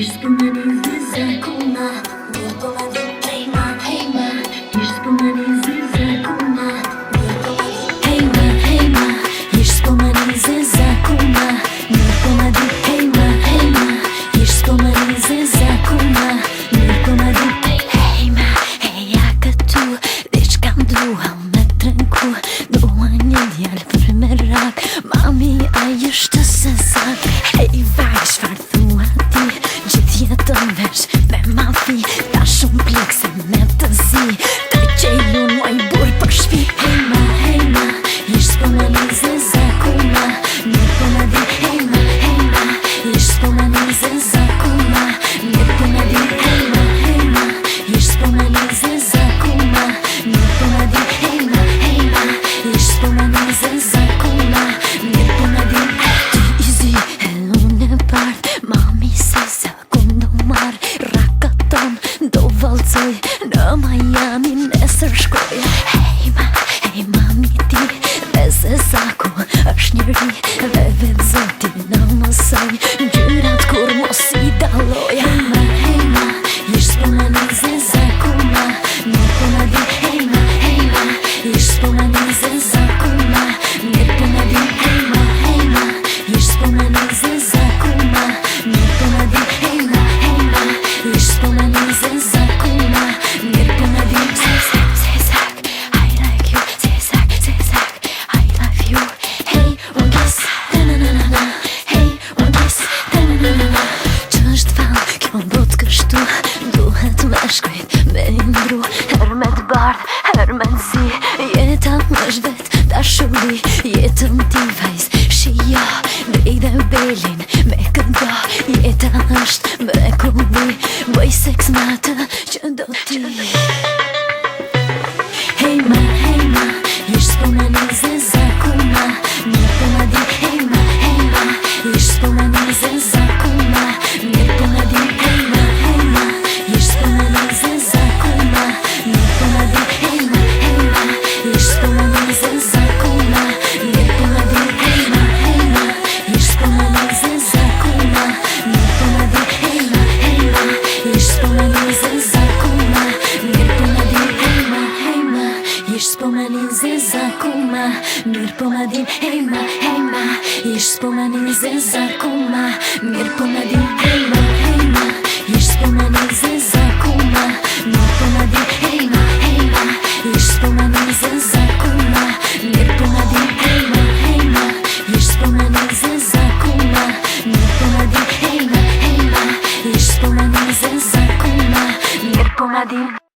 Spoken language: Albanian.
Ish spomenin zakona, mir pomadin hejma, hejma. Ish spomenin zakona, mir pomadin hejma, hejma. Ish spomenin zakona, mir pomadin hejma, hejma. Ish spomenin zakona, mir pomadin hejma. Heja këtu, diçka m'dua me trenku. Dua një djalë për me rak, mami ai është se sak. Hej vaj, çfarë thua ti? Gjithë jetën vesh me mafi, ta shumë plekse me të zi. Të qelu muaj burë për shpi. Hejma, hejma, ish spomenin zakona, mir pomadin hejma, hejma. Ish spomenin zakona, mir pomadin hejma, hejma. Ish spomenin zakona, mir pomadin hejma, hejma. Ish spomenin zakona, mir pomadin. Ti i zi e unë e part, mami si zakon do marr. Rakaton do valcoj në Miami, nesër shkoj. Hejma, hej mami ti, dhe se zaku është njëri, dhe vetë zoti në mësoj ngjyrat kur mos i dalloj. Hejma, hejma, ish spomenin zakona, mir pomadin hejma, hejma. Ish spomenin zakona, mir pomadin hejma, hejma. Ish spomenin zakona, mir pomadin hejma, hejma. Ish spomenin zakona, mir pomadin zezak, I like you, zezak, I love you. Hey, one kiss, ta-na-na-na-na. Hey, one kiss, ta-na-na-na-na. Ç'është fan, kjo botë kështu, duhet me shkujt me ndru. Her me t'bardh, her me t'zi, jeta m'është vet dashuri. Jetën ti vajz, shija, drej dhe belin me kënda. Jeta është me kulli, bëj seks me atë që do ti. Hejma, hejma, ish spomenin zakona, mir pomadin hejma, hejma. Ish spomenin zakona, mir pomadin hejma, hejma. Ish spomenin zakona, mir pomadin hejma, hejma. Ish spomenin zakona, mir pomadin hejma, hejma. Ish spomenin zakona, mir pomadin hejma, hejma. Ish spomenin zakona, mir pomadin hejma, hejma. Ish spomenin zakona, mir pomadin hejma, hejma. Ish spomenin zakona, mir pomadin hejma, hejma. Ish spomenin zakona, mir pomadin hejma, hejma. Ish spomenin zakona, mir pomadin hejma, hejma. Ish spomenin zakona, mir pomadin hejma, hejma. Ish spomenin zakona, mir pomadin.